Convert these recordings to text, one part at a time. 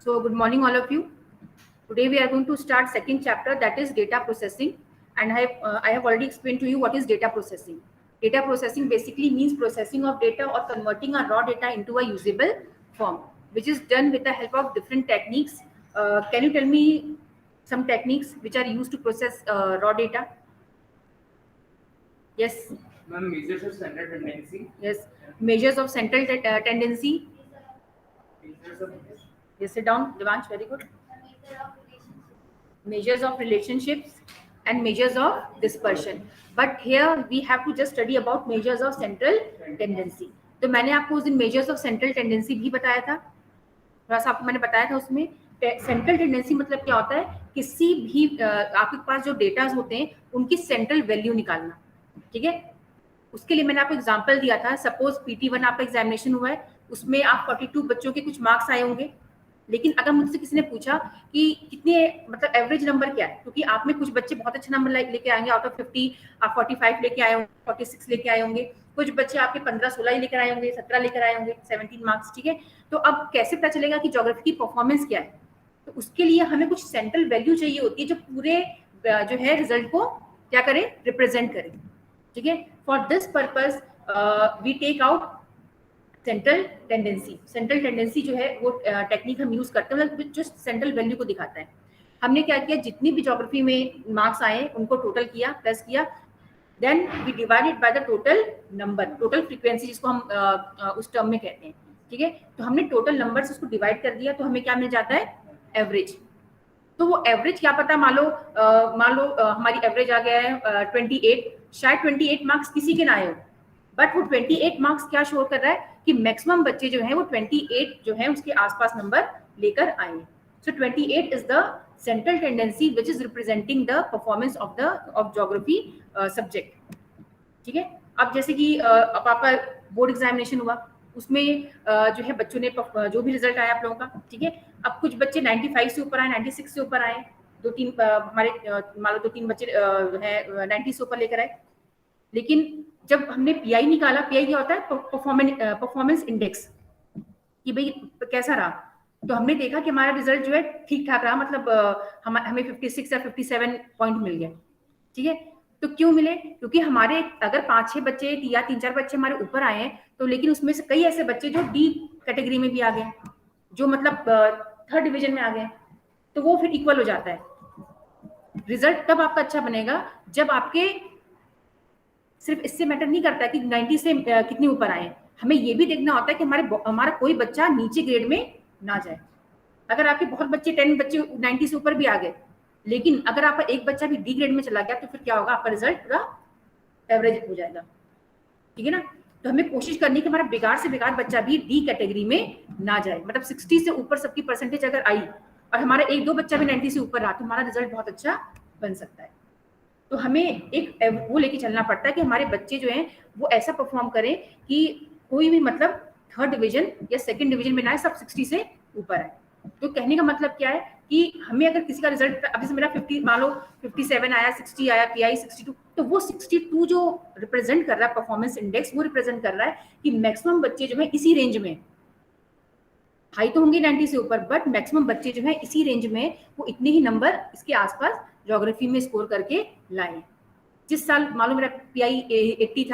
So good morning all of you. Today we are going to start second chapter, that is data processing, and I have already explained to you what is data processing. Data processing basically means processing of data or converting a raw data into a usable form, which is done with the help of different techniques. Can you tell me some techniques which are used to process raw data? Yes. Ma'am, measures of central tendency. Yes. Measures of central tendency. Measures of Yes, sit down, Devansh. Very good. Measures of relationships and measures of dispersion. But here we have to just study about measures of central tendency. तो मैंने आपको उस दिन measures of central tendency भी बताया था, थोड़ा सा आपको मैंने बताया था। उसमें सेंट्रल टेंडेंसी मतलब क्या होता है, किसी भी आपके पास जो डेटाज होते हैं उनकी सेंट्रल वैल्यू निकालना। ठीक है, उसके लिए मैंने आपको एग्जांपल दिया था। सपोज PT1 आपका एग्जामिनेशन हुआ है, उसमें आप 42 बच्चों के कुछ मार्क्स आए होंगे, लेकिन अगर मुझसे किसी ने पूछा कि कितने मतलब एवरेज नंबर क्या है, क्योंकि आप में कुछ बच्चे बहुत अच्छा नंबर लेके आएंगे, आउट ऑफ 50 आप 45 लेके आए होंगे, 46 लेके आए होंगे, कुछ बच्चे आपके 15-16 ही लेकर आए होंगे, 17 लेकर आए होंगे, 17 मार्क्स। ठीक है, तो अब कैसे पता चलेगा कि ज्योग्राफी की परफॉर्मेंस क्या है? तो उसके लिए हमें कुछ सेंट्रल वैल्यू चाहिए होती है जो पूरे जो है रिजल्ट को क्या करे, रिप्रेजेंट करे। ठीक है, for this purpose we take out central tendency. Central tendency जो है वो टेक्निक हम यूज करते हैं, मतलब जो सेंट्रल वैल्यू को दिखाता है। हमने क्या किया, जितनी भी ज्योग्राफी में मार्क्स आए उनको टोटल किया, प्लस किया, then we divided by the total number, total frequency जिसको हम उस टर्म में कहते हैं। ठीक है, तो हमने टोटल नंबर से उसको डिवाइड कर दिया, तो हमें क्या मिल जाता है, एवरेज। तो वो एवरेज क्या पता, मान लो हमारी एवरेज आ गया है 28, शायद 28 मार्क्स किसी के ना आए हो, बट वो 28 मार्क्स क्या शो कर रहा है कि मैक्सिमम बच्चे जो हैं वो 28 जो है उसके आसपास नंबर लेकर आए। सो 28 is the central tendency which is representing the performance of geography subject. ठीक है, अब जैसे कि अब आपका बोर्ड एग्जामिनेशन हुआ, उसमें जो है बच्चों ने जो भी रिजल्ट आया आप लोगों का, ठीक है, अब कुछ बच्चे 95 से ऊपर आए, 96 से ऊपर आए, दो तीन हमारे मान लो 2-3 बच्चे है 90 से ऊपर लेकर आए। लेकिन जब हमने PI निकाला, PI क्या होता है, परफॉर्मेंस इंडेक्स, कि भाई कैसा रहा, तो हमने देखा कि हमारा रिजल्ट जो है ठीक ठाक रहा, मतलब हमें 56 या 57 पॉइंट मिल गया। ठीक है, तो क्यों मिले, क्योंकि हमारे अगर 5-6 बच्चे या 3-4 बच्चे हमारे ऊपर आए हैं, तो लेकिन उसमें से कई ऐसे बच्चे जो D कैटेगरी में भी आ गए, जो मतलब 3rd डिवीजन में आ गए, तो वो फिर इक्वल हो जाता है। रिजल्ट तब आपका अच्छा बनेगा जब आपके सिर्फ इससे मैटर नहीं करता है कि 90 से कितने ऊपर आए, हमें ये भी देखना होता है कि हमारा कोई बच्चा नीचे ग्रेड में ना जाए। अगर आपके बहुत बच्चे 10 बच्चे 90 से ऊपर भी आ गए, लेकिन अगर आपका एक बच्चा भी D ग्रेड में चला गया, तो फिर क्या होगा, आपका रिजल्ट पूरा एवरेज हो जाएगा। ठीक है ना, तो हमें कोशिश करनी कि हमारा बेकार से बेकार बच्चा भी D कैटेगरी में ना जाए, मतलब 60 से ऊपर सबकी परसेंटेज अगर आई और हमारा 1-2 बच्चा भी 90 से ऊपर रहा, तो हमारा रिजल्ट बहुत अच्छा बन सकता है। तो हमें एक वो लेके चलना पड़ता है कि हमारे बच्चे जो हैं वो ऐसा परफॉर्म करें कि कोई भी मतलब 3rd डिवीजन या 2nd डिवीजन में ना आए, सब 60 से ऊपर आए। तो कहने का मतलब क्या है कि हमें अगर किसी का रिजल्ट, अब जैसे मेरा 50 मान लो 57 आया, 60 आया, PI 62, तो वो 62 जो रिप्रेजेंट कर रहा है परफॉर्मेंस इंडेक्स, वो रिप्रेजेंट कर रहा है कि मैक्सिमम बच्चे जो है इसी रेंज में, हाई तो होंगे 90 से ऊपर, बट मैक्सिमम बच्चे जो है इसी रेंज में वो इतने ही नंबर इसके आसपास ज्योग्राफी में स्कोर करके लाए। जिस साल मान लो मेरा PI 80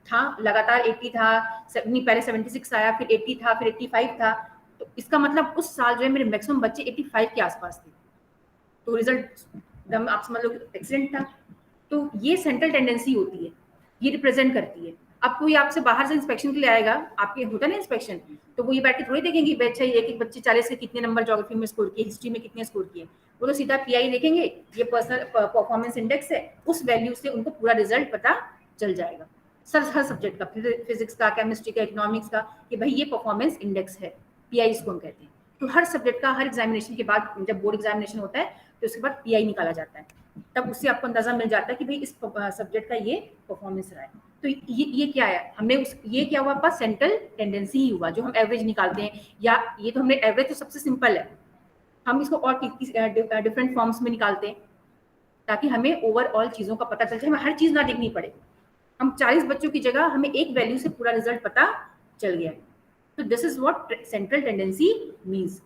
था लगातार 80 था, नहीं पहले 76 आया, फिर 80 था, फिर 85 था, तो इसका मतलब उस साल जो है मेरे मैक्सिमम बच्चे 85 के आसपास थे, तो रिजल्ट एकदम आप समझ लो एक्सीलेंट था। तो ये सेंट्रल टेंडेंसी होती है, ये रिप्रेजेंट करती है। अब कोई आपसे बाहर से इंस्पेक्शन के लिए आएगा, आपके होता है ना इंस्पेक्शन, तो वो ये बैठ के थोड़ी देखेंगे बच्चे एक बच्चे 40 के कितने नंबर ज्योग्राफी में स्कोर किए, हिस्ट्री में कितने स्कोर किए, वो तो सीधा PI देखेंगे, ये पर्सनल परफॉर्मेंस इंडेक्स है, उस वैल्यू से उनको पूरा रिजल्ट पता चल जाएगा। हर सब्जेक्ट का, फिजिक्स का, केमिस्ट्री का, इकोनॉमिक्स का, कि भाई ये परफॉर्मेंस इंडेक्स है, PI इसको हम कहते हैं। तो हर सब्जेक्ट का हर एग्जामिनेशन के बाद, जब बोर्ड एग्जामिनेशन होता है तो उसके बाद PI निकाला जाता है, तब उससे आपको अंदाजा मिल जाता है कि भाई इस सब्जेक्ट का ये परफॉर्मेंस रहा है। तो ये क्या है, हमने ये क्या हुआ, आपका सेंट्रल टेंडेंसी ही हुआ, जो हम एवरेज निकालते हैं, या ये तो हमने एवरेज तो सबसे सिंपल है, हम इसको और डिफरेंट फॉर्म्स में निकालते हैं ताकि हमें ओवरऑल चीज़ों का पता चल जाए, हमें हर चीज़ ना देखनी पड़े। हम 40 बच्चों की जगह हमें एक वैल्यू से पूरा रिजल्ट पता चल गया। तो this is what central tendency means.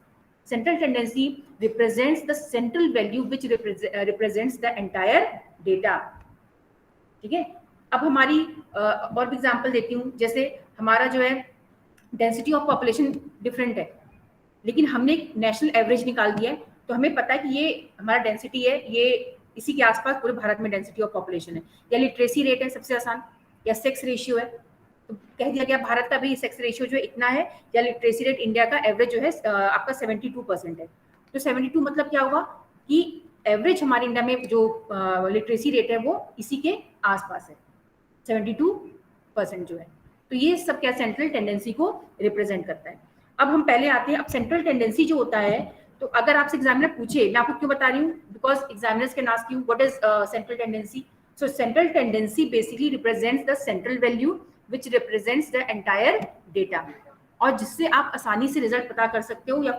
Central tendency represents the central value which represents the entire data. ठीक है, अब हमारी और भी एग्जांपल देती हूँ. जैसे हमारा जो है डेंसिटी ऑफ पॉपुलेशन डिफरेंट है, लेकिन हमने एक नेशनल एवरेज निकाल दिया है, तो हमें पता है कि ये हमारा डेंसिटी है, ये इसी के आसपास पूरे भारत में डेंसिटी ऑफ पॉपुलेशन है, या लिटरेसी रेट है सबसे आसान, या सेक्स रेशियो है, तो कह दिया गया भारत का भी सेक्स रेशियो जो इतना है, या लिटरेसी रेट इंडिया का एवरेज जो है आपका 72% है. तो 72 मतलब क्या होगा कि एवरेज हमारे इंडिया में जो लिटरेसी रेट है वो इसी के आसपास है, 72% जो है. तो ये सब क्या सेंट्रल टेंडेंसी को रिप्रेजेंट करता है. अब हम पहले आते हैं, अब सेंट्रल टेंडेंसी जो होता है, तो अगर आपसे एग्जामिनर पूछे, मैं आपको क्यों बता रही हूँ, because examiners can ask you what is central tendency. So central tendency basically represents the central value which represents the entire data, और जिससे आप आसानी से रिजल्ट पता कर सकते हो. या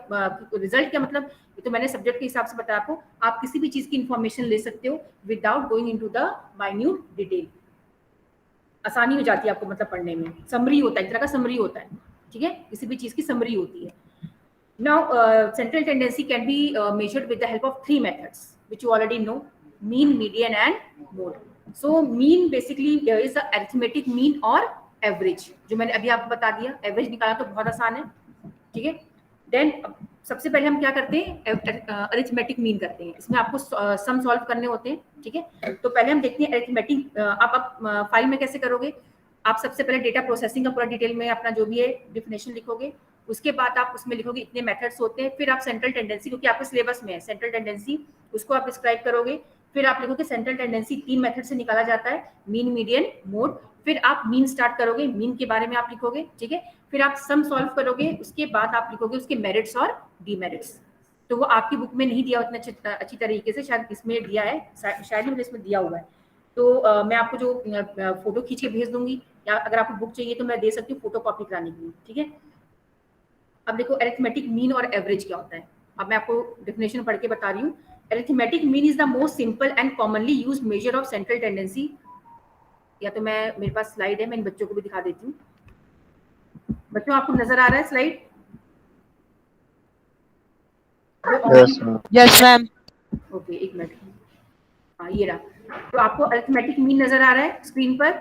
रिजल्ट क्या मतलब, ये तो मैंने सब्जेक्ट के हिसाब से बताया आपको, आप किसी भी चीज की इंफॉर्मेशन ले सकते हो without going into the minute detail. आसानी हो जाती है आपको मतलब पढ़ने में. समरी होता है, एक तरह का समरी होता है, ठीक है, किसी भी चीज की समरी होती है. Now central tendency can be measured with the help of 3 methods which you already know, mean, median and mode. So mean basically is the arithmetic mean और एवरेज, जो मैंने अभी आपको बता दिया. एवरेज निकालना तो बहुत आसान है, ठीक है. देन सबसे पहले हम क्या करते हैं, अरिथमेटिक मीन करते हैं. इसमें आपको सम सॉल्व करने होते हैं, ठीक है. तो पहले हम देखते हैं अरिथमेटिक. आप फाइल में कैसे करोगे, आप सबसे पहले डेटा प्रोसेसिंग का पूरा डिटेल में अपना जो भी है डिफिनेशन लिखोगे, उसके बाद आप उसमें लिखोगे इतने मेथड्स होते हैं, फिर आप सेंट्रल टेंडेंसी, क्योंकि आपके सिलेबस में है सेंट्रल टेंडेंसी, उसको आप डिस्क्राइब करोगे. फिर आप लिखोगे सेंट्रल टेंडेंसी 3 मेथड से निकाला जाता है, मीन, मीडियन, मोड. फिर आप मीन स्टार्ट करोगे, मीन के बारे में आप लिखोगे, ठीक है. फिर आप सम सॉल्व करोगे, उसके बाद आप लिखोगे उसके मेरिट्स और डीमेरिट्स. तो वो आपकी बुक में नहीं दिया उतना अच्छी तरीके से, शायद इसमें दिया है, शायद ही इसमें दिया हुआ है. तो मैं आपको जो फोटो खींच के भेज दूंगी, या अगर आपको बुक चाहिए तो मैं दे सकती हूँ फोटो कॉपी कराने के लिए, ठीक है. अब देखो अरिथमेटिक मीन और एवरेज क्या होता है. अब मैं आपको डेफिनेशन पढ़ के बता रही हूँ. Arithmetic mean is the most simple and commonly used measure of central tendency. या तो मेरे पास स्लाइड है, मैं इन बच्चों को भी दिखा देती हूँ. बच्चों आपको नजर आ रहा है स्लाइड? Yes ma'am. ओके, एक मिनट. हाँ, ये रहा. तो आपको अरिथमेटिक मीन नजर आ रहा है स्क्रीन पर?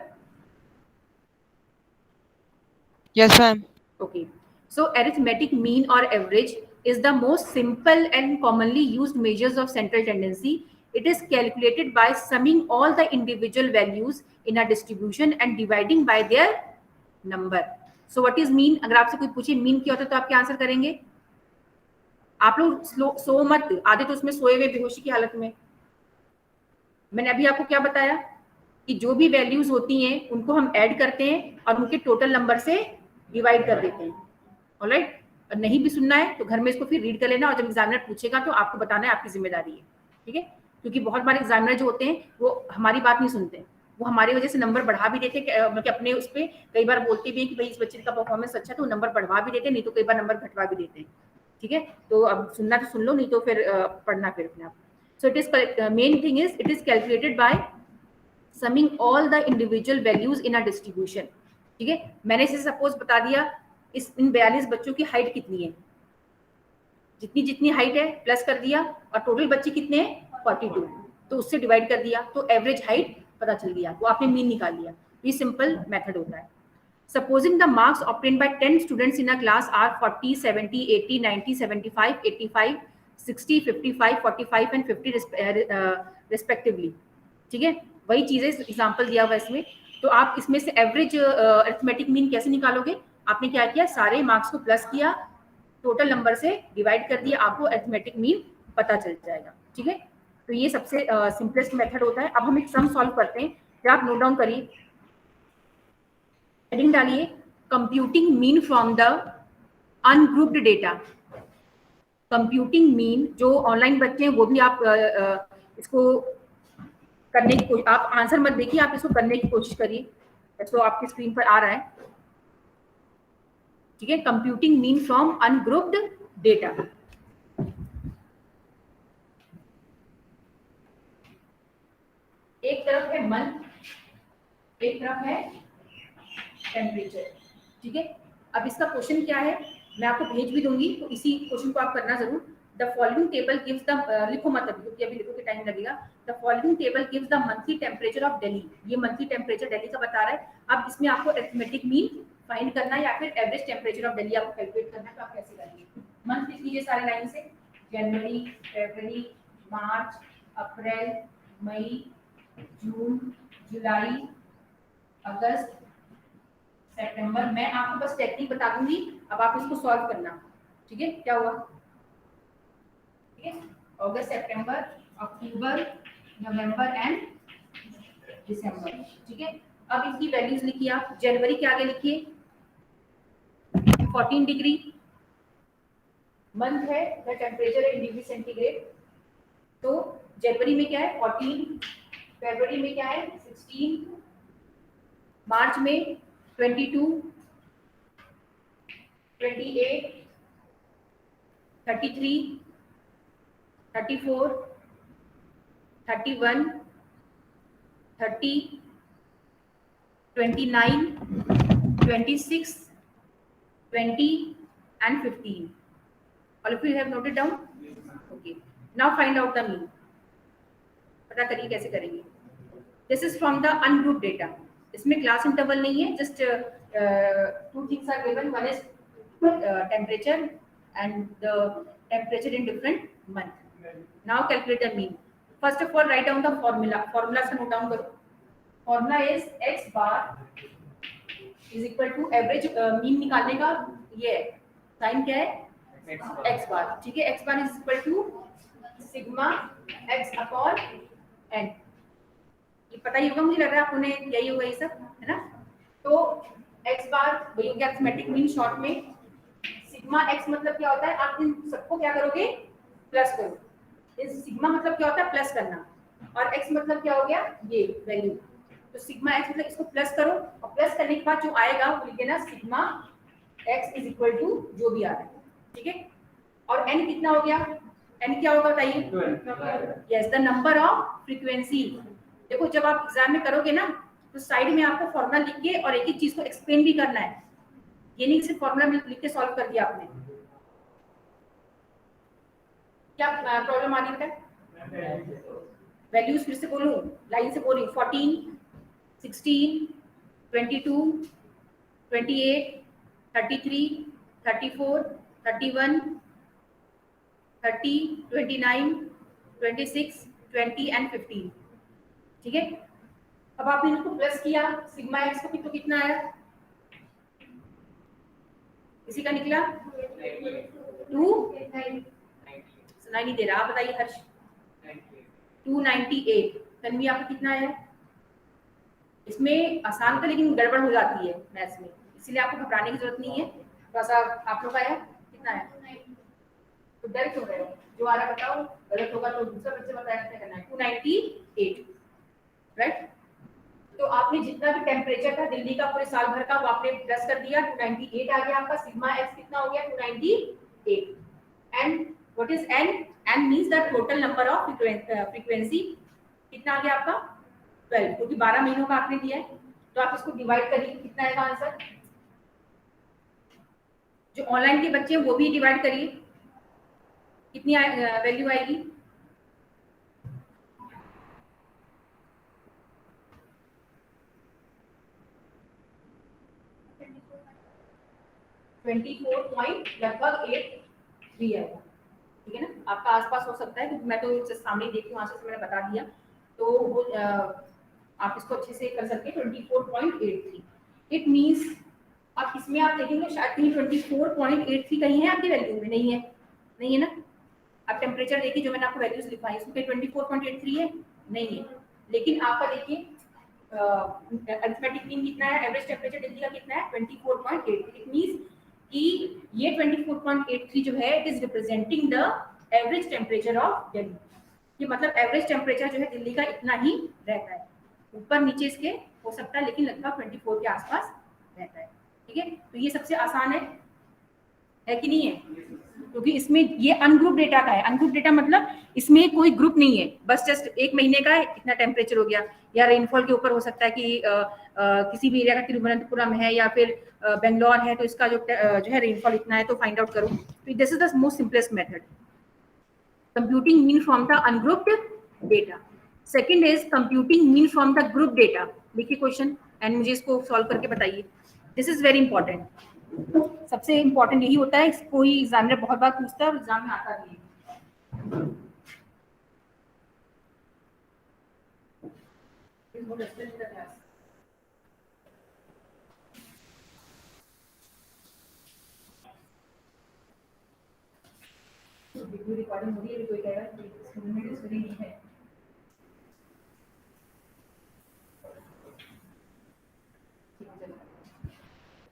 Yes ma'am. Okay, so arithmetic mean or average is the most simple and commonly used measures of central tendency. It is calculated by summing all the individual values in a distribution and dividing by their number. So what is mean? अगर आपसे कोई पूछे mean क्या होता है तो आप क्या आंसर करेंगे? आप लोग सो मत, आधे तो उसमें सोए हुए बेहोशी की हालत में. मैंने अभी आपको क्या बताया कि जो भी वैल्यूज होती हैं उनको हम ऐड करते हैं और उनके टोटल नंबर से डिवाइड कर देते हैं. ऑलराइट, और नहीं भी सुनना है तो घर में इसको फिर रीड कर लेना, और जब एग्जामिनर पूछेगा तो आपको बताना है, आपकी जिम्मेदारी है, ठीक है. क्योंकि बहुत बार एग्जामिनर जो होते हैं वो हमारी बात नहीं सुनते, वो हमारी वजह से नंबर बढ़ा भी देते, मतलब अपने उस पर कई बार बोलते भी हैं कि भाई इस बच्चे का परफॉर्मेंस अच्छा है, तो नंबर बढ़वा भी देते, नहीं तो कई बार नंबर घटवा भी देते हैं, ठीक है. तो अब सुनना तो सुन लो, नहीं तो फिर पढ़ना फिर अपने आप. So it is main thing is it is calculated by summing all the individual values in a distribution, ठीक है. मैंने इसे सपोज बता दिया इन 42 बच्चों की हाइट कितनी है, जितनी जितनी हाइट है प्लस कर दिया, और टोटल बच्चे कितने हैं 42, तो उससे डिवाइड कर दिया, तो एवरेज हाइट पता चल गया, तो आपने मीन निकाल लिया. ये सिंपल मेथड होता है. Supposing the marks obtained by 10 students in a class are 40, 70, 80, 90, 75, 85, 60, 55, 45 and 50 respectively, ठीक है. वही चीजें एग्जाम्पल दिया हुआ इसमें. तो आप इसमें से एवरेज अरिथमेटिक मीन कैसे निकालोगे? आपने क्या किया, सारे मार्क्स को प्लस किया, टोटल नंबर से डिवाइड कर दिया, आपको अरिथमेटिक मीन पता चल जाएगा, ठीक है. तो ये सबसे सिंपलेस्ट मेथड होता है. अब हम एक सम सॉल्व करते हैं, क्या आप नोट डाउन करिए, हेडिंग डालिए, computing mean from the ungrouped data. Computing mean, जो ऑनलाइन बच्चे हैं वो भी आप इसको करने की कोशिश, आप आंसर मत देखिए, आप इसको करने की कोशिश करिए. तो आपकी स्क्रीन पर आ रहा है, ठीक है. Computing mean from ungrouped data. एक तरफ है मंथ, एक तरफ है टेम्परेचर, ठीक है. अब इसका क्वेश्चन क्या है मैं आपको भेज भी दूंगी, तो इसी क्वेश्चन को आप करना जरूर। The following table gives the, लिखो मत अभी क्योंकि अभी लिखो के टाइम लगेगा। The following table gives the monthly temperature of Delhi, ये मंथली टेम्परेचर दिल्ली का बता रहा है। अब इसमें आपको अरिथमेटिक मीन फाइंड करना है या फिर एवरेज टेम्परेचर ऑफ दिल्ली आपको कैलकुलेट करना है, तो आप कैसे करेंगे? मंथ लिख लीजिए सारे लाइन से, जनवरी, फरवरी, मार्च, अप्रैल, मई, जून, जुलाई, अगस्त, सितंबर। मैं आपको बस टेक्निक बता दूंगी, अब आप इसको सॉल्व करना, ठीक है? क्या हुआ? ठीक है, अगस्त, सितंबर, अक्टूबर, नवंबर एंड दिसंबर, ठीक है। अब इसकी वैल्यूज लिखिए आप। जनवरी के आगे लिखिए 14 डिग्री, मंथ है, the temperature in degree centigrade, तो जनवरी में क्या है 14, फरवरी में क्या है 16, मार्च में 22, 28, 33, 34, 31, 30, 29, 26, 20 and 15. All of you have noted down? Okay. Now find out the mean. पता करिए कैसे करेंगे। This is from the ungrouped data. इसमें क्लास इंटरवल नहीं है, just two things are given. One is temperature and the temperature in different month. Now calculate the mean. First of all, write down the formula. Formula से note down करो. Formula is x bar is equal to average mean निकालने का ये है, sign क्या है x bar, ठीक है। x bar is equal to sigma x upon n. ये पता ही होगा, मुझे लग रहा है आपने यही होगा ये सब, है ना? तो x bar वही हो गया अरिथमेटिक मीन शॉर्ट में। सिग्मा x मतलब क्या होता है, आप इन सबको क्या करोगे प्लस करो। इस सिग्मा मतलब क्या होता है प्लस करना, और x मतलब क्या हो गया ये वैल्यू, तो सिग्मा x मतलब इसको प्लस करो, और प्लस करने के बाद जो आएगा वो लिख देना sigma x is equal to जो भी आ रहा है, ठीक है। और n कितना हो गया, n क्या होगा बताइए? Yes, the number of frequency. देखो जब आप एग्जाम में करोगे ना, तो साइड में आपको फॉर्मूला लिख के और एक एक चीज को एक्सप्लेन भी करना है, ये नहीं सिर्फ फॉर्मूला लिख के सॉल्व कर दिया आपने। क्या प्रॉब्लम आ रही है? वैल्यूज फिर से बोलूं, लाइन से बोल रही हूं, 14, 16, 22, 28, 33, 34, 31, 30, 29, 26, 20 एंड 15, ठीक है। अब आपने इसको प्लस किया, सिग्मा एक्स को तो कितना आया, इसी का निकला 2, सुनाई नहीं दे रहा, आप बताइए हर्ष। 298। तन्वी आपको कितना आया? इसमें आसान था लेकिन गड़बड़ हो जाती है मैथ्स में, इसलिए आपको घबराने की जरूरत नहीं है। थोड़ा सा आप लोग का आया कितना आया? तो डर क्यों रहे हो, जो आ रहा बताओ, गलत होगा तो दूसरा बच्चे बताया कितना करना है। 298, राइट। तो आपने जितना भी टेम्परेचर था दिल्ली का पूरे साल भर का वो आपने प्लस कर दिया, 298 आ गया आपका। सिग्मा एक्स कितना हो गया 298, and what is n? n means the total number of frequency. कितना आ गया आपका 12, क्योंकि 12 महीनों का आपने दिया है, तो आप इसको डिवाइड करिए, कितना आएगा आंसर? जो ऑनलाइन के बच्चे हैं वो भी डिवाइड करिए, कितनी वैल्यू आएगी? 24.83 है, ठीक है ना? आपका आसपास हो सकता है क्योंकि मैं तो सामने देखती हूँ, आंसर से मैंने बता दिया, तो वो आप इसको अच्छे से कर सकते हैं। 24.83 इट मींस, अब इसमें आप देखेंगे शायद कहीं 24.83 कहीं है आपकी वैल्यू में, नहीं है, नहीं है ना? अब टेम्परेचर देखिए जो मैंने आपको वैल्यूज लिखवाई उसमें 24.83 है, नहीं है। लेकिन आपका देखिए अरिथमेटिक मीन कितना है, एवरेज टेम्परेचर दिल्ली का कितना है 24.83। इट मींस कि ये 24.83 जो है it is representing the average temperature of Delhi. ये मतलब एवरेज टेम्परेचर जो है दिल्ली का इतना ही रहता है, ऊपर नीचे इसके हो सकता है लेकिन लगभग 24 के आसपास रहता है, ठीक है। तो ये सबसे आसान है कि नहीं है? क्योंकि इसमें ये अनग्रुप डेटा का है। अनग्रुप डेटा मतलब इसमें कोई ग्रुप नहीं है, बस जस्ट एक महीने का इतना टेम्परेचर हो गया, या रेनफॉल के ऊपर हो सकता है कि किसी भी एरिया का तिरुवनंतपुरम है या फिर बेंगलोर है तो इसका जो है रेनफॉल इतना है तो फाइंड आउट करो। तो this is the most simplest method, computing mean from the ungrouped data. Second is computing mean from the group data. देखिए क्वेश्चन एंड मुझे इसको सॉल्व करके बताइए, दिस इज वेरी इंपॉर्टेंट, सबसे इंपॉर्टेंट यही होता है, कोई एग्जामिनर बहुत बार पूछता है और एग्जाम में आता भी है। वीडियो रिकॉर्डिंग हो रही है, कोई कह रहा है स्टूडेंट नहीं है।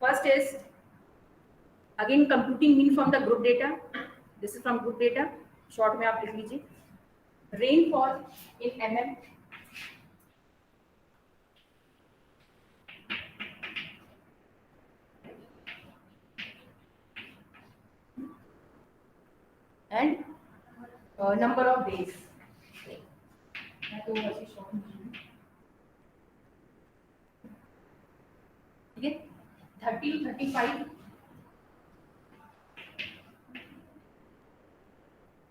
First is again computing mean from the group data. This is from group data. Short में आप लिख लीजिए rainfall in mm, and number of days. मैं तो वैसे short में लिखूंगी। ठीक है, 30 to 35,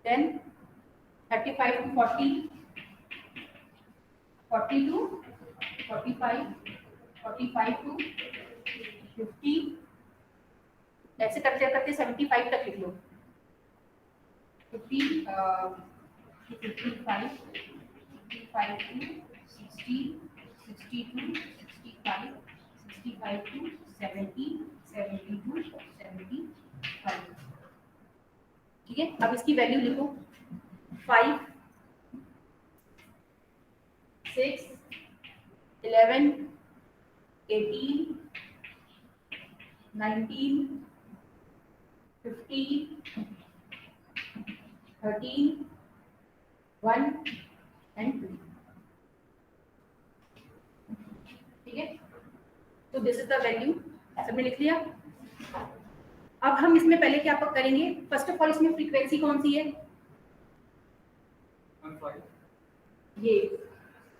then 35 to 40, 40 to 45, 45 to 50, ऐसे करते करते 75 तक लिख लो। 55 to 60, 60 to 65, 65 to 70, 70 to 75। ठीक है, अब इसकी वैल्यू लिखो 5, 6, 11, 18, 19, 15, 13, 1 and 2। ठीक है, तो दिस इज द वैल्यू, सबने लिख लिया। अब हम इसमें पहले क्या करेंगे, फर्स्ट ऑफ ऑल इसमें फ्रीक्वेंसी कौन सी है,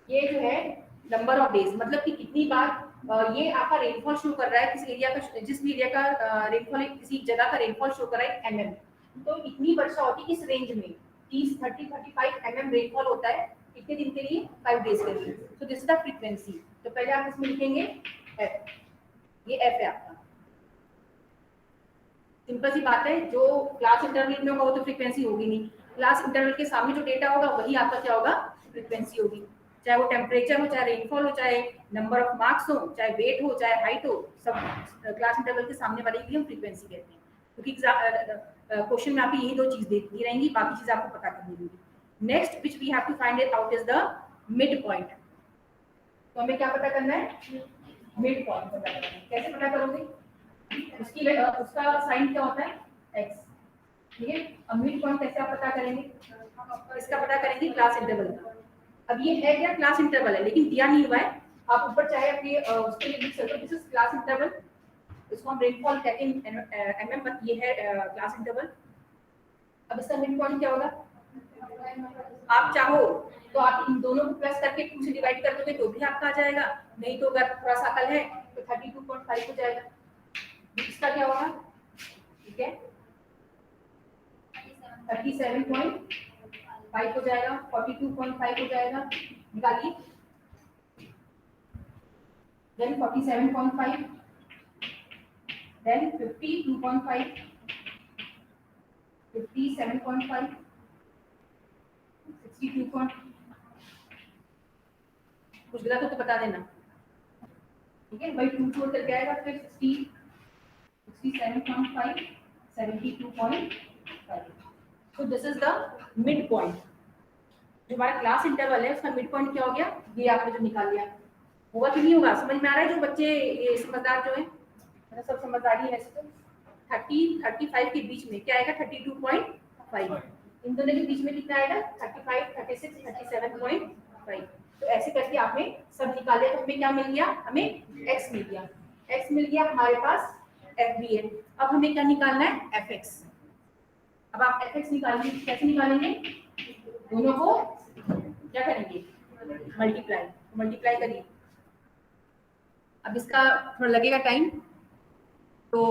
ये जो है नंबर ऑफ डेज, मतलब कि कितनी बार ये आपका रेनफॉल शो कर रहा है, किस एरिया का, जिस एरिया का रेनफॉल, किसी जगह का रेनफॉल शो कर रहा है एमएम, तो इतनी वर्षा होती है इस रेंज में 30, 30, 35 एमएम रेनफॉल होता है कितने दिन के लिए, 5 डेज के लिए। So this is the frequency. तो पहले आप इसमें लिखेंगे एफ, ये एफ है आपका। सिंपल सी बात है, जो क्लास इंटरवल में होगा वो तो फ्रीक्वेंसी होगी नहीं, क्लास इंटरवल के सामने जो डेटा होगा वही आपका क्या होगा, फ्रीक्वेंसी होगी। चाहे वो टेम्परेचर हो, चाहे रेनफॉल हो, चाहे नंबर ऑफ मार्क्स हो, चाहे वेट हो, चाहे हाइट हो, सब क्लास इंटरवल के सामने वाले की हम फ्रीक्वेंसी कहते हैं। क्योंकि क्वेश्चन में आपको यही दो चीज दी रहेंगी, बाकी चीज आपको पता करनी होगी। Next which we have to find it out is the mid point. तो हमें क्या पता करना है, मिड पॉइंट पता करना है। कैसे पता करोगे, उसका साइन क्या होता है, x। ठीक है, अब मिड पॉइंट कैसे आप पता करेंगे, इसका पता करेंगे क्लास इंटरवल का। अब ये है क्या, क्लास इंटरवल है, लेकिन दिया नहीं हुआ है, आप ऊपर चाहे अपने उसके लिए लिख सकते हो, दिस इज क्लास इंटरवल, इसको हम रेनफॉल कहते हैं एमएम, पर ये है क्लास इंटरवल। अब इसका मिड पॉइंट क्या होगा, आप चाहो तो आप इन दोनों को प्लस करके 2 से डिवाइड कर दोगे तो भी आपका आ जाएगा, नहीं तो अगर थोड़ा सा अकल है तो 32.5 हो जाएगा। इसका क्या होगा, ठीक है 37.5 हो जाएगा, 42.5 हो जाएगा, निकालिए। Then 47.5, then 52.5, 57.5, 62. कुछ गलत हो तो बता देना, ठीक है भाई। 2 छोड़ करके आएगा, फिर 60, 67.5, 72.5। तो this is the mid point. जो हमारा क्लास इंटरवल है उसका मिड पॉइंट क्या हो गया, ये आपने जो निकाल लिया। होगा कि नहीं होगा, समझ में आ रहा है? जो बच्चे ये समझदार जो है, सब समझदारी है, 30, 35 के बीच में क्या आएगा, 32.5। इन दोनों के बीच में कितना आएगा, 35, 36, 37.5। तो ऐसे करके आपने सब निकाले, तो हमें क्या मिल गया, हमें x मिल गया। x मिल गया, हमारे पास f भी है। अब हमें क्या निकालना है, fx। अब आप fx निकालेंगे, कैसे निकालेंगे, दोनों को क्या करेंगे, मल्टीप्लाई करिए। अब इसका थोड़ा लगेगा टाइम, तो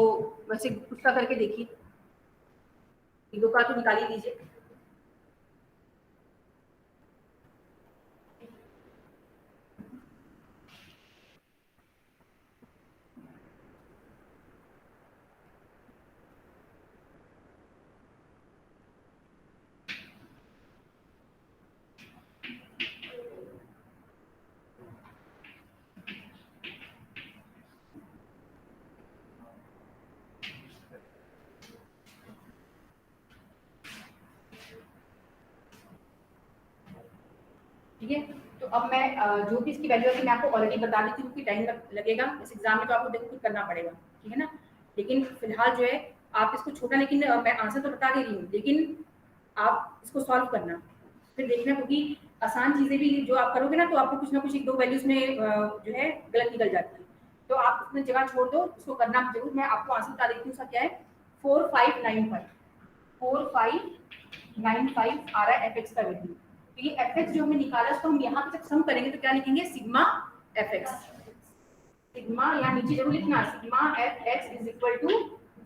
वैसे उसका करके देखिए, एक दो का तो निकाल ही लीजिए। ठीक है, तो अब मैं जो भी इसकी वैल्यू है मैं आपको ऑलरेडी बता देती हूँ कि टाइम लगेगा इस एग्जाम में, तो आपको देखो कुछ करना पड़ेगा, ठीक है ना। लेकिन फिलहाल जो है आप इसको छोटा, लेकिन मैं आंसर तो बता दे रही हूँ, लेकिन आप इसको सॉल्व करना, फिर देखना, क्योंकि आसान चीजें भी जो आप करोगे ना तो आपको कुछ ना कुछ एक दो वैल्यूज में जो है गलत निकल जाती है, तो आप उसमें जगह छोड़ दो, उसको करना जरूर। मैं आपको आंसर बता देती हूँ, उसका क्या है 4595 4595 आ रहा है एफ एक्स का वैल्यू। तो ये एफ एक्स जो हमने निकाला उसको हम यहाँ पे जब सम करेंगे तो क्या लिखेंगे, सिग्मा एफ एक्स, सिग्मा यहाँ नीचे जरूर लिखना, sigma f x is equal to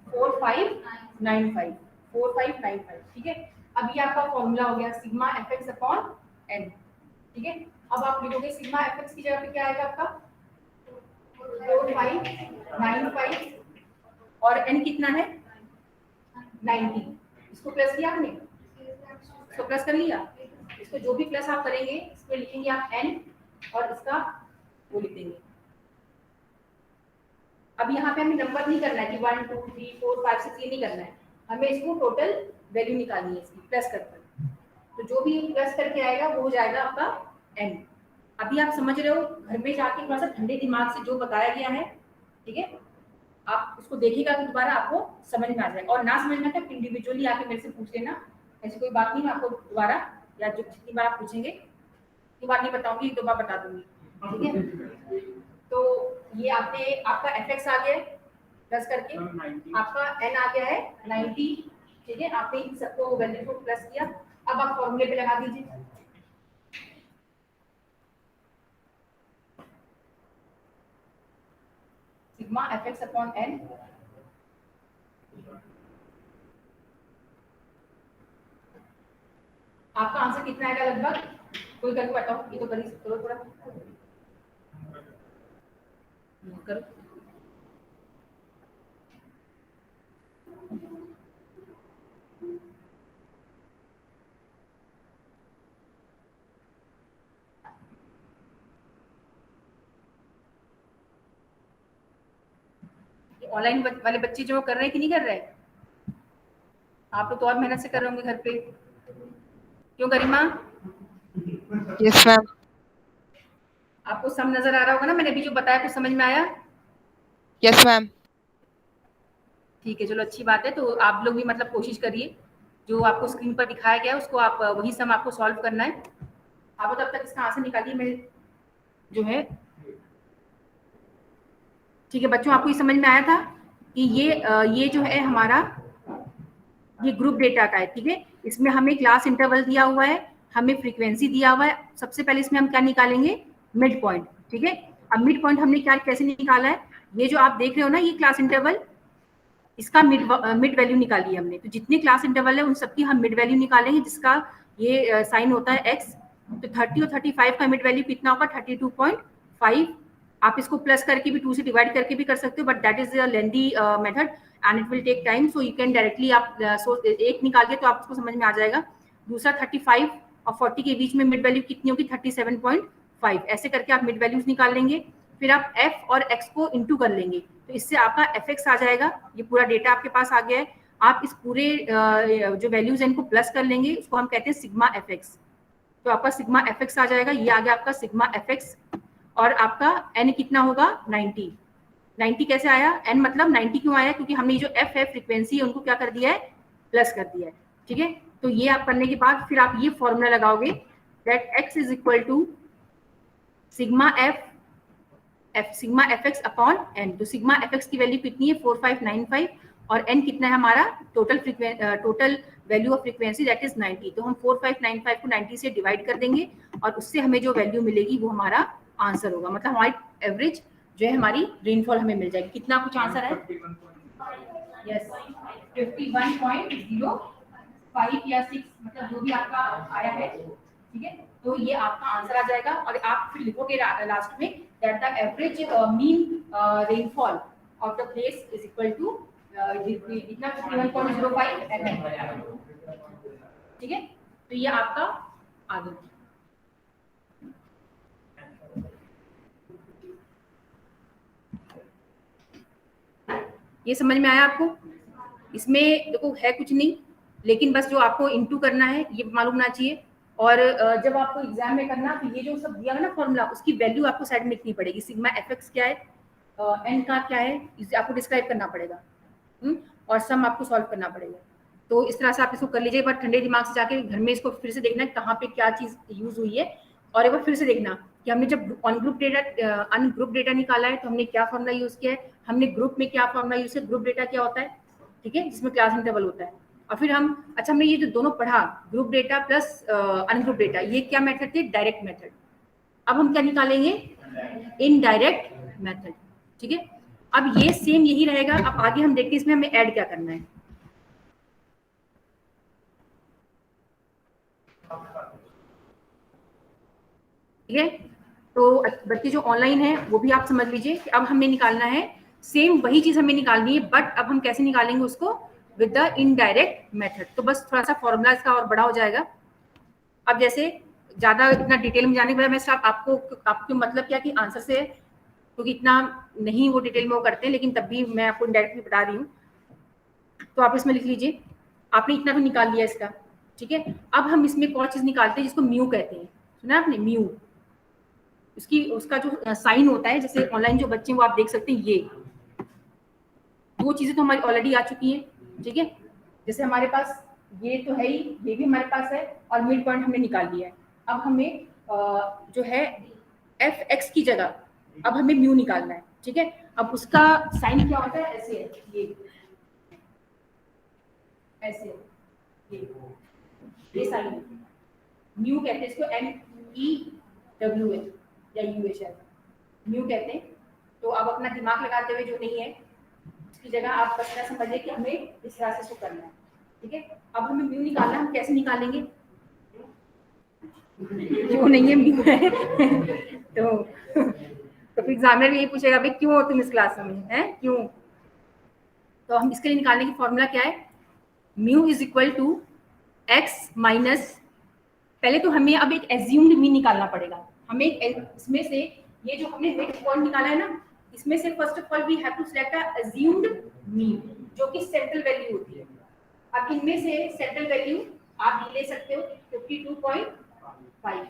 4595 4595, ठीक है। अब ये आपका फॉर्मूला हो गया sigma f x upon n, ठीक है। अब आप लिखोगे सिग्मा एफ एक्स की जगह पे क्या आएगा आपका 4595 और एन कितना है 90, इसको प्लस किया आपने, इसको प्लस कर लिया, इसको जो भी प्लस आप करेंगे इसमें लिखेंगे आप n और इसका वो लिख देंगे। अब यहाँ पे हमें नंबर नहीं करना है कि 1 2 3 4 5 6 ये नहीं करना है, हमें इसको टोटल वैल्यू निकालनी है इसकी प्लस करके, तो जो भी प्लस करके आएगा वो हो जाएगा आपका n। अभी आप समझ रहे हो, घर में जाके थोड़ा सा ठंडे दिमाग से जो बताया गया है, ठीक है, आप उसको देखिएगा तो दोबारा आपको समझ में आ जाएगा, और ना समझना तो इंडिविजुअली आके मेरे से पूछ लेना, ऐसी कोई बात नहीं, मैं आपको दोबारा या जो जितनी बार आप पूछेंगे उतनी बार नहीं बताऊंगी, एक दो बार बता दूंगी, ठीक है। तो ये आपने आपका एफ एक्स आ गया है प्लस करके, आपका एन आ गया है 90, ठीक है, आपने इन सबको वैल्यू को प्लस किया। अब आप फॉर्मूले पे लगा दीजिए, sigma f x upon n, आपका आंसर कितना आएगा लगभग, कोई करके बताओ, ये तो करो थोड़ा करो। ऑनलाइन वाले बच्चे जो कर रहे हैं कि नहीं कर रहे हैं, आप लोग तो और मेहनत से कर रहे होंगे घर पे, क्यों गरिमा? Yes, ma'am. आपको सम नजर आ रहा होगा ना, मैंने अभी जो बताया कुछ समझ में आया? Yes, ma'am. ठीक है, चलो अच्छी बात है। तो आप लोग भी मतलब कोशिश करिए, जो आपको स्क्रीन पर दिखाया गया है उसको आप वही सम आपको सॉल्व करना है। आप तब तक इसका आंसर निकालिए, मैं जो है, ठीक है बच्चों, आपको ये समझ में आया था कि ये जो है हमारा ये ग्रुप डेटा का है, ठीक है। इसमें हमें क्लास इंटरवल दिया हुआ है, हमें फ्रीक्वेंसी दिया हुआ है। सबसे पहले इसमें हम क्या निकालेंगे, मिड पॉइंट, ठीक है। अब मिड पॉइंट हमने क्या कैसे निकाला है, ये जो आप देख रहे हो ना ये क्लास इंटरवल, इसका मिड वैल्यू निकाली है हमने। तो जितने क्लास इंटरवल है उन सबकी हम मिड वैल्यू निकालेंगे, जिसका ये साइन होता है x। तो 30 और 35 का मिड वैल्यू कितना होगा 32.5। आप इसको प्लस करके भी 2 से डिवाइड करके भी कर सकते हो, but that is a lengthy method and it will take time, so you can directly आप एक निकाल के तो आपको समझ में आ जाएगा। दूसरा 35 और 40 के बीच में मिड वैल्यू कितनी होगी 37.5, ऐसे करके आप मिड वैल्यूज निकाल लेंगे। फिर आप f और x को इंटू कर लेंगे, तो इससे आपका fx आ जाएगा। ये पूरा डेटा आपके पास आ गया है। आप इस पूरे जो वैल्यूज हैं इनको प्लस कर लेंगे, उसको हम कहते हैं सिग्मा fx। तो आपका सिग्मा fx आ जाएगा, ये आ गया आपका सिग्मा fx। और आपका n कितना होगा 90। 90 कैसे आया, n मतलब 90 क्यों आया, क्योंकि हमने जो f है फ्रीक्वेंसी है उनको क्या कर दिया है, प्लस कर दिया है, ठीक है। तो ये आप करने के बाद फिर आप ये फॉर्मूला लगाओगे that x is equal to sigma sigma fx upon n। तो सिग्मा fx की वैल्यू कितनी है 4595 और n कितना है हमारा total value of frequency that is 90। तो हम 4595 को 90 से डिवाइड कर देंगे और उससे हमें जो वैल्यू मिलेगी वो हमारा आंसर होगा, मतलब हमारी एवरेज जो है हमारी रेनफॉल हमें मिल जाएगी। कितना कुछ आंसर है यस 51.05 या 6 मतलब जो भी आपका आया है, ठीक है, तो ये आपका आंसर आ जाएगा और आप फिर लिखोगे लास्ट में that the average mean rainfall of the place is equal to इतना 51.05 mm, ठीक है, तो ये आपका आ गया। ये समझ में आया आपको? इसमें देखो है कुछ नहीं, लेकिन बस जो आपको इनटू करना है ये मालूम होना चाहिए। और जब आपको एग्जाम में करना तो ये जो सब दिया है ना फॉर्मूला, उसकी वैल्यू आपको साइड में लिखनी पड़ेगी। सिग्मा एफएक्स क्या है, एन का क्या है, इसे आपको डिस्क्राइब करना पड़ेगा। और सम आपको सॉल्व करना पड़ेगा। तो इस तरह से आप इसको कर लीजिए, पर ठंडे दिमाग से जाके घर में इसको फिर से देखना है कहाँ पे क्या चीज यूज हुई है, और एक बार फिर से देखना कि हमने जब अनग्रुप डेटा निकाला है तो हमने क्या फॉर्मूला यूज किया है, हमने ग्रुप में क्या फॉर्मूला यूज किया, ग्रुप डेटा क्या होता है, ठीक है, जिसमें क्लास इंटरवल होता है। और फिर हम अच्छा हमने ये जो दोनों पढ़ा group data plus ungroup data, ये क्या मेथड थे, डायरेक्ट मेथड। अब हम क्या निकालेंगे, इनडायरेक्ट मेथड, ठीक है। अब ये सेम यही रहेगा। अब आगे हम देखते हैं इसमें हमें ऐड क्या करना है। ठीक है, तो बच्चे जो ऑनलाइन है वो भी आप समझ लीजिए कि अब हमें निकालना है सेम वही चीज हमें निकालनी है, बट अब हम कैसे निकालेंगे उसको, विद द इनडायरेक्ट मेथड। तो बस थोड़ा सा फॉर्मूला इसका और बड़ा हो जाएगा। अब जैसे ज्यादा इतना डिटेल में जाने के बाद मैं सिर्फ आपको मतलब क्या कि आंसर से, क्योंकि इतना नहीं वो डिटेल में वो करते हैं, लेकिन तब भी मैं आपको इनडायरेक्टली बता रही हूँ। तो आप इसमें लिख लीजिए, आपने इतना तो निकाल लिया इसका, ठीक है। अब हम इसमें एक और चीज निकालते हैं जिसको म्यू कहते हैं, सुना आपने म्यू, उसका जो साइन होता है, जैसे ऑनलाइन जो बच्चे हैं वो आप देख सकते हैं, ये दो चीजें तो हमारी ऑलरेडी आ चुकी हैं, ठीक है। जैसे हमारे पास ये तो है ही, ये भी हमारे पास है, और मिड पॉइंट हमने निकाल लिया है। अब हमें जो है एफ एक्स की जगह अब हमें म्यू निकालना है, ठीक है। अब उसका साइन क्या होता है, ऐसे है, ये ऐसे ये साइन है, म्यू कहते हैं इसको, MEW या UH म्यू कहते हैं। तो अब अपना दिमाग लगाते हुए, जो नहीं है उसकी जगह आप बस इतना समझिए कि हमें इस तरह से इसको करना है, ठीक है। अब हमें म्यू निकालना, हम कैसे निकालेंगे, जो नहीं है म्यू है तो फिर एग्जामिनर भी यही पूछेगा भाई क्यों हो तुम इस क्लास में, है क्यों। तो हम इसके लिए निकालने की फॉर्मूला क्या है, mu is equal to x minus, पहले तो हमें अब एक एज्यूम्ड मीन निकालना पड़ेगा। हमें इसमें से ये जो हमने मिड पॉइंट निकाला है ना, इसमें से first of all we have to select a assumed mean जो कि सेंट्रल वैल्यू होती है। अब इनमें से सेंट्रल वैल्यू आप ले सकते हो 52.5,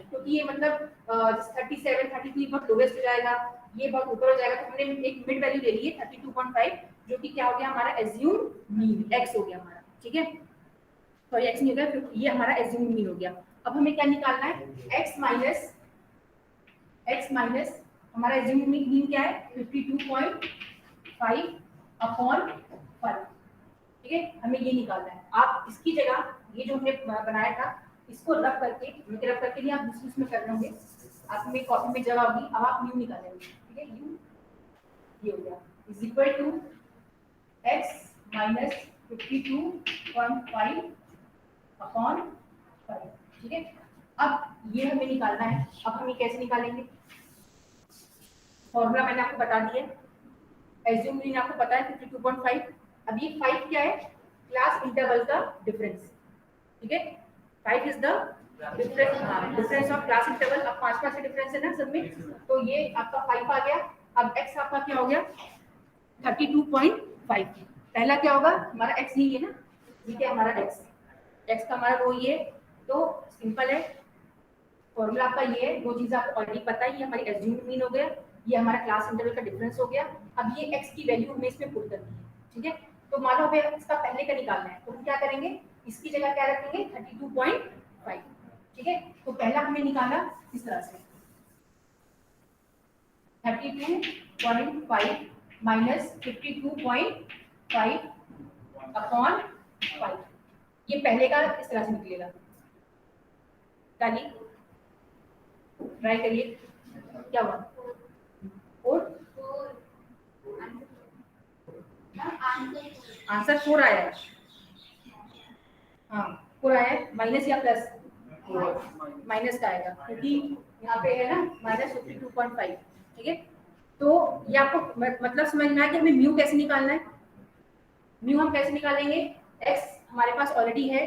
क्योंकि ये मतलब 37 32 बहुत लोवेस्ट हो जाएगा, ये बहुत ऊपर हो जाएगा, तो हमने एक मिड वैल्यू ले ली है 32.5, जो कि क्या हो गया हमारा एज्यूम्ड मीन, एक्स हो गया हमारा, ठीक है। सॉरी एक्स नहीं हो गया, फिर ये हमारा एज्यूम्ड मीन हो गया। अब हमें क्या निकालना है, x माइनस हमारा एज्यूम्ड मीन क्या है 52.5 अपॉन 5, ठीक है, हमें ये निकालना है। आप इसकी जगह ये जो हमने बनाया था इसको रब करके, रब करके नहीं, आप दूसरी उसमें कर लोगे, आप में कॉपी में जगह होगी, अब आप यू निकालेंगे, ठीक है, यू ये हो गया is equal to x minus 52.5 upon 5, ठीक है। अब ये हमें निकालना है। अब हम ये कैसे निकालेंगे, फॉर्मूला मैंने आपको बता दिया, एज्यूम मीन आपको पता है 52.5। अब ये 5 क्या है, क्लास इंटरवल का डिफरेंस, ठीक है। 5 is the difference of class interval. अब 5 का डिफरेंस है ना सब में, तो ये आपका 5 आ गया। अब x आपका क्या हो गया 32.5, पहला क्या होगा हमारा x ही है ना, ये क्या हमारा x का हमारा वो ये, तो सिंपल है, फॉर्मूला आपका ये है, दो चीजें आपको ऑलरेडी पता है, ये हमारी एज्यूम्ड मीन हो गया, ये हमारा क्लास इंटरवल का डिफरेंस हो गया। अब ये x की वैल्यू हमें इसमें पुट करनी है, ठीक है। तो मान लो हमें इसका पहले का निकालना है, तो हम क्या करेंगे, इसकी जगह क्या रखेंगे 32.5, ठीक है। तो पहला हमें निकाला इस तरह से 32.5 माइनस 52.5 अपॉन 5, ये पहले का इस तरह से निकलेगा। ट्राई करिए क्या हुआ, 4 आंसर 4 आया है। हाँ 4 आया है, माइनस या प्लस? माइनस का आएगा क्योंकि यहाँ पे है ना -52.5। ठीक है, तो ये आपको मतलब समझ में आया कि हमें म्यू कैसे निकालना है। म्यू हम कैसे निकालेंगे, x हमारे पास ऑलरेडी है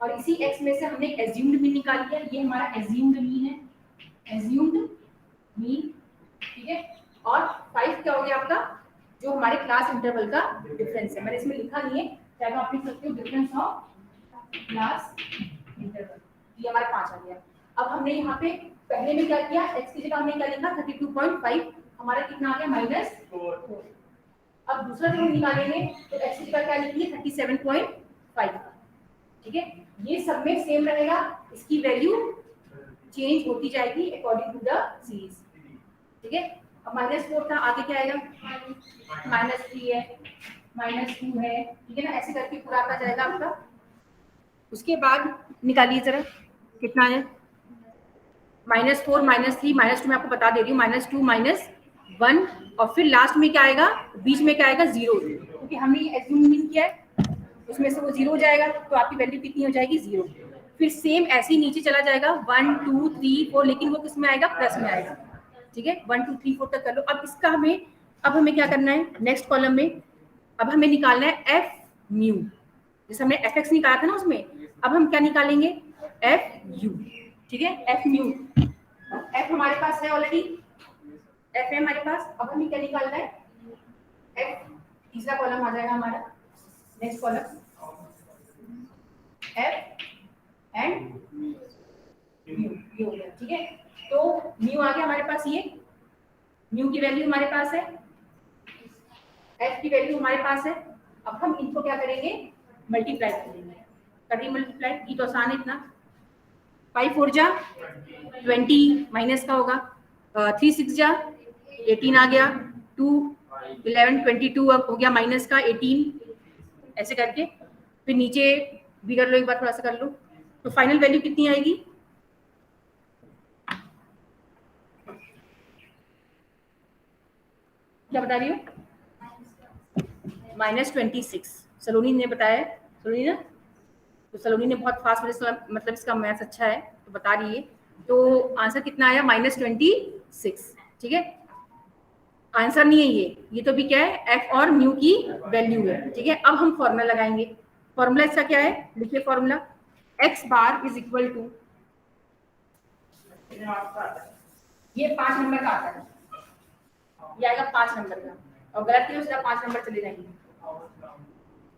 और इसी x में से हमने एज्यूम्ड मीन निकाल लिया। ये हमारा एज्यूम्ड मीन है, एज्यूम्ड मीन। ठीक है, और 5 क्या हो गया आपका, जो हमारे क्लास इंटरवल का डिफरेंस है। मैंने इसमें लिखा नहीं है, चाहे आप लिख सकते हो डिफरेंस ऑफ क्लास इंटरवल। ये हमारा 5 आ गया। अब हमने यहाँ पे पहले में क्या किया, x की जगह हमने क्या लिखा 32.5, हमारा कितना आ गया -4। अब दूसरा जो हम निकालेंगे तो x की जगह क्या लिखेंगे 37.5। ठीक है, ये सब में सेम रहेगा, इसकी वैल्यू चेंज होती जाएगी अकॉर्डिंग टू द सीरीज। ठीक है, अब -4 था, आगे क्या आएगा -3 है, -2 है। ठीक है ना, ऐसे करके पूरा आता जाएगा आपका। उसके बाद निकालिए जरा कितना है, -4 -3 -2 मैं आपको बता दे रही हूँ, -2 -1 और फिर लास्ट में क्या आएगा, बीच में क्या आएगा 0, क्योंकि हमने एज्यूम किया है उसमें से वो 0 हो जाएगा, तो आपकी वैल्यू कितनी हो जाएगी 0। फिर सेम ऐसे ही नीचे चला जाएगा 1 2 3 4, लेकिन वो किस में आएगा, प्लस में आएगा। ठीक है, 1 2 3 4 तक कर लो। अब इसका हमें क्या करना है, नेक्स्ट कॉलम में अब हमें निकालना है एफ म्यू। जैसे हमने एफ एक्स निकाला था ना उसमें, अब हम क्या निकालेंगे, एफ यू। ठीक है, एफ म्यू, एफ हमारे पास है ऑलरेडी, एफ है हमारे पास। अब हमें क्या निकालना है, एफ, तीसरा कॉलम आ जाएगा हमारा, next column F and mu, ये हो गया। ठीक है, तो म्यू आ गया हमारे पास, ये म्यू की वैल्यू हमारे पास है, एफ की वैल्यू हमारे पास है। अब हम इनको क्या करेंगे, मल्टीप्लाई करेंगे। करिए मल्टीप्लाई, ये तो आसान है इतना। 5 4 जा 20 माइनस का होगा, 3 6 जा 18 आ गया, 2 11 22 अब हो गया माइनस का 18, ऐसे करके फिर नीचे भी कर लो, एक बार थोड़ा सा कर लो, तो फाइनल वैल्यू कितनी आएगी, क्या बता रही हो, -26। सलोनी ने बताया, सलोनी ना, तो सलोनी ने बहुत फास्ट मतलब इसका मैथ्स अच्छा है तो बता रही है। तो आंसर कितना आया, -26। ठीक है, आंसर नहीं है ये तो भी क्या है, एफ और म्यू की वैल्यू है। ठीक है, अब हम फॉर्मूला लगाएंगे। फॉर्मूला इसका क्या है, लिखिए formula, x bar is equal to, ये 5 नंबर का आता है, ये आएगा 5 नंबर का, और गलत है उसका 5 नंबर चले जाएंगे।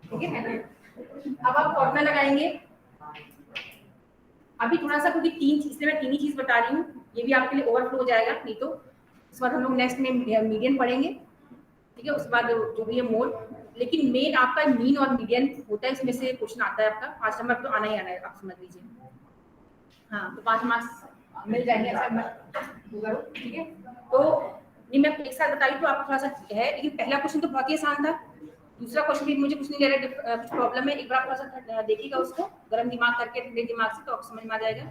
ठीक है, अब आप फॉर्मूला लगाएंगे। अभी थोड़ा सा, क्योंकि इसलिए मैं 3 ही चीज बता रही हूँ, ये भी आपके लिए ओवरफ्लो हो जाएगा, नहीं तो इस बार हम लोग नेक्स्ट में मीडियन पढ़ेंगे। ठीक है, उसके बाद जो भी है मोड, लेकिन मेन आपका मीन और मीडियन होता है, इसमें से क्वेश्चन आता है आपका 5 नंबर तो आना ही आना है, आप समझ लीजिए। हाँ, तो 5 मार्क्स मिल जाएंगे ऐसा। ठीक है, तो नहीं मैं एक साथ बताई तो आपको थोड़ा सा है, लेकिन पहला क्वेश्चन तो बहुत ही आसान था, दूसरा क्वेश्चन भी मुझे कुछ नहीं ले रहा, कुछ प्रॉब्लम है, एक बार थोड़ा सा देखिएगा उसको गर्म दिमाग करके, ठंडे दिमाग से, तो आपको समझ में आ जाएगा।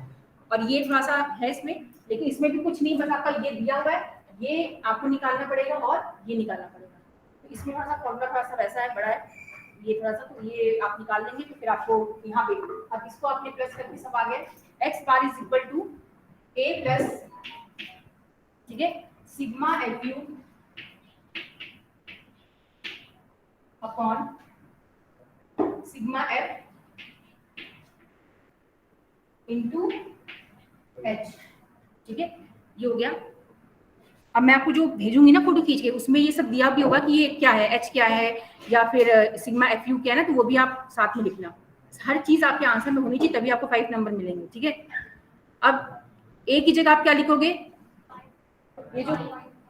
और ये थोड़ा सा है इसमें, लेकिन इसमें भी कुछ नहीं, बस आपका ये दिया हुआ है, ये आपको निकालना पड़ेगा और ये निकालना पड़ेगा। तो इसमें थोड़ा सा फॉर्मूला थोड़ा सा वैसा है, बड़ा है ये थोड़ा सा, तो ये आप निकाल लेंगे तो फिर आपको यहाँ पे, अब इसको आपने प्लस करके सब आ गया, x bar is equal to a plus, ठीक है, sigma f u upon sigma f into h. ठीक है, ये हो गया। अब मैं आपको जो भेजूंगी ना फोटो खींच के, उसमें ये सब दिया भी होगा कि ये क्या है, एच क्या है, या फिर सिग्मा एफ यू क्या है ना, तो वो भी आप साथ में लिखना। हर चीज आपके आंसर में होनी चाहिए, तभी आपको 5 नंबर मिलेंगे। ठीक है, अब ए की जगह आप क्या लिखोगे, ये जो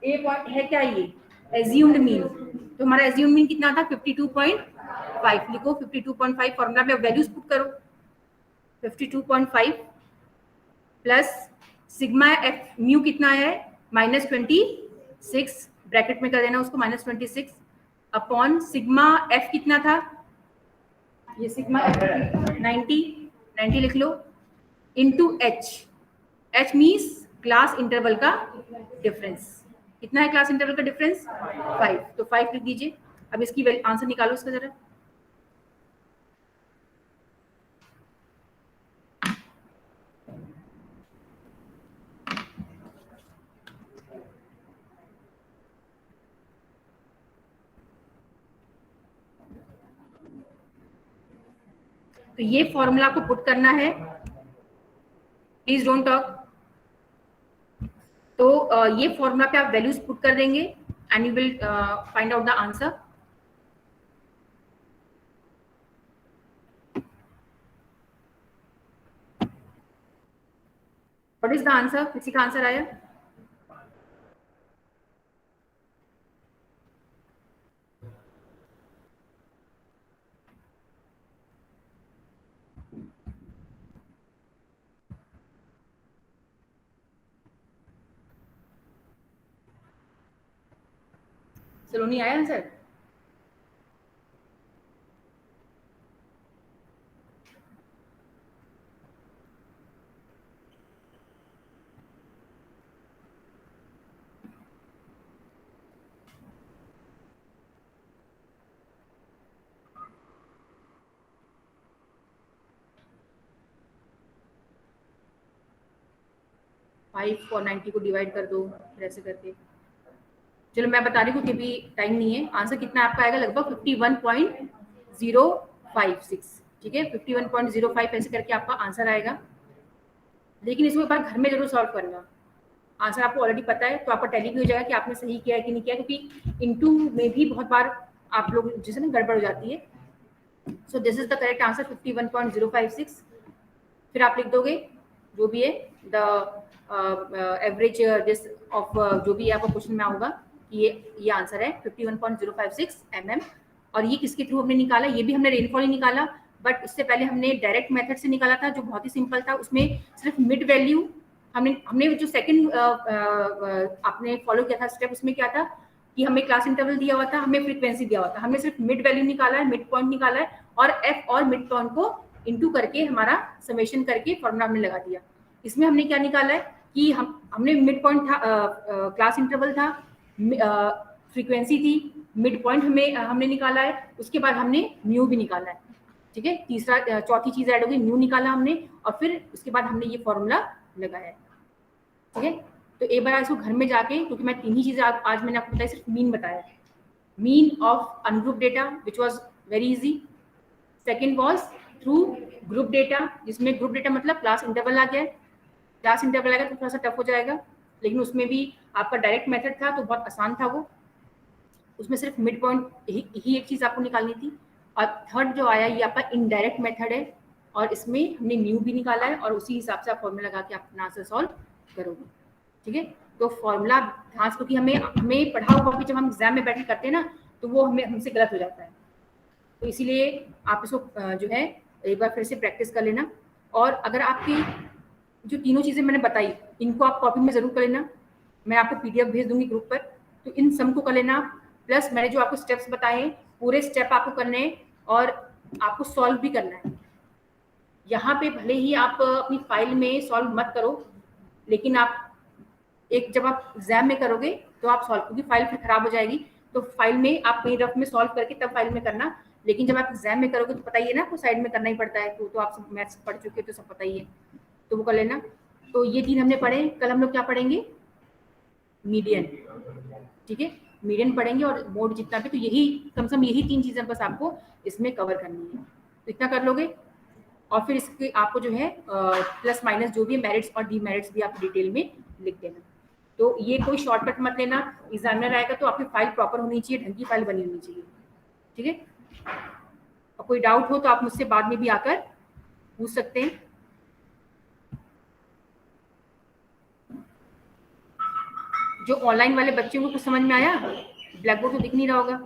ए पॉइंट है क्या, ये एज्यूम्ड मीन, तो हमारा एज्यूम्ड मीन कितना था 52.5, लिखो 52.5, फॉर्मूला में वैल्यूज पुट करो, 52.5 प्लस सिग्मा एफ म्यू कितना है -26, ब्रैकेट में कर देना उसको -26, अपॉन सिग्मा एफ कितना था, ये सिग्मा एफ 90 लिख लो, into h means class interval का डिफरेंस। कितना है क्लास इंटरवल का डिफरेंस, 5, तो 5 लिख दीजिए। अब इसकी आंसर निकालो इसका जरा। तो ये फॉर्मूला आपको पुट करना है, प्लीज डोंट टॉक। तो ये फॉर्मूला पे आप वैल्यूज पुट कर देंगे and you will find out the answer. What is the answer? किसी का आंसर आया? सलोनी आया आंसर? फाइव और 90 को डिवाइड कर दो फिर ऐसे करके। चलो मैं बता रही हूँ क्योंकि अभी टाइम नहीं है। आंसर कितना आपका आएगा? लगभग 51.056। ठीक है, 51.05 ऐसे करके आपका आंसर आएगा। लेकिन इसको एक बार घर में जरूर सॉल्व करना। आंसर आपको ऑलरेडी पता है तो आपका टैली भी हो जाएगा कि आपने सही किया है कि नहीं किया, क्योंकि इनटू में भी बहुत बार आप लोग जैसे ना गड़बड़ हो जाती है। So this is the correct answer 51.056। फिर आप लिख दोगे जो भी है द एवरेज दिस ऑफ जो भी आपको क्वेश्चन में आऊगा कि ये आंसर है 51.056 mm। और ये किसके थ्रू हमने निकाला? ये भी हमने रेनफॉल ही निकाला, बट उससे पहले हमने डायरेक्ट मेथड से निकाला था जो बहुत ही सिंपल था। उसमें सिर्फ मिड वैल्यू हमने जो सेकंड आपने फॉलो किया था स्टेप, उसमें क्या था कि हमें क्लास इंटरवल दिया हुआ था, हमें फ्रीक्वेंसी दिया हुआ था, हमने सिर्फ मिड वैल्यू निकाला है, मिड पॉइंट निकाला है और एफ और मिड पॉइंट को इनटू करके हमारा समेशन करके फॉर्मूला हमने लगा दिया। इसमें हमने क्या निकाला है कि हमने मिड पॉइंट था, क्लास इंटरवल था, फ्रीक्वेंसी थी, मिड पॉइंट हमने निकाला है, उसके बाद हमने म्यू भी निकाला है। ठीक है, चौथी चीज ऐड होगी, म्यू निकाला हमने और फिर उसके बाद हमने ये फॉर्मूला लगाया है। ठीक है, तो एक बार इसको घर में जाके, क्योंकि मैं तीन ही चीजें आज मैंने आपको बताया, सिर्फ मीन बताया। Mean of ungroup data which was very easy. Second was through group data, जिसमें ग्रुप डेटा मतलब क्लास इंटरवल आ गया। क्लास इंटरवल आएगा तो थोड़ा सा टफ हो जाएगा, लेकिन उसमें भी आपका डायरेक्ट मेथड था तो बहुत आसान था वो। उसमें सिर्फ मिड पॉइंट ही एक चीज आपको निकालनी थी। और थर्ड जो आया ये आपका इनडायरेक्ट मेथड है और इसमें हमने म्यू भी निकाला है और उसी हिसाब से आप फॉर्मूला लगा के अपना आंसर सॉल्व करोगे। ठीक है, तो फॉर्मूला ध्यान से, क्योंकि हमें पढ़ा हुआ कि जब हम एग्जाम में बैठ के करते हैं ना तो वो हमसे गलत हो जाता है, तो इसीलिए आप इसको जो है एक बार फिर से प्रैक्टिस कर लेना। और अगर आपकी जो तीनों चीजें मैंने बताई इनको आप कॉपी में जरूर कर लेना, मैं आपको पीडीएफ भेज दूंगी ग्रुप पर, तो इन सब को कर लेना। प्लस मैंने जो आपको स्टेप्स बताए हैं पूरे स्टेप आपको करने हैं और आपको सॉल्व भी करना है। यहाँ पे भले ही आप अपनी फाइल में सॉल्व मत करो, लेकिन आप जब आप एग्जाम में करोगे तो आप सॉल्व, क्योंकि फाइल फिर खराब हो जाएगी, तो फाइल में आप कहीं रफ में सॉल्व करके तब फाइल में करना। लेकिन जब आप एग्जाम में करोगे तो पता ही है ना, आपको साइड में करना ही पड़ता है, तो आप सब मैथ्स पढ़ चुके हो तो सब पता ही है, तो वो कर लेना। तो ये तीन हमने पढ़े। कल हम लोग क्या पढ़ेंगे? मीडियन। ठीक है, मीडियन पढ़ेंगे और मोड जितना भी, तो यही कम से कम यही तीन चीजें बस आपको इसमें कवर करनी है, तो इतना कर लोगे। और फिर इसके आपको जो है प्लस माइनस जो भी मेरिट्स और डीमेरिट्स भी आप डिटेल में लिख देना। तो ये कोई शॉर्टकट मत लेना, एग्जामिनर आएगा तो आपकी फाइल प्रॉपर होनी चाहिए, ढंग की फाइल बनी होनी चाहिए। ठीक है, और कोई डाउट हो तो आप मुझसे बाद में भी आकर पूछ सकते हैं। जो ऑनलाइन वाले बच्चों को कुछ समझ में आया? ब्लैक बोर्ड तो दिख नहीं रहा होगा।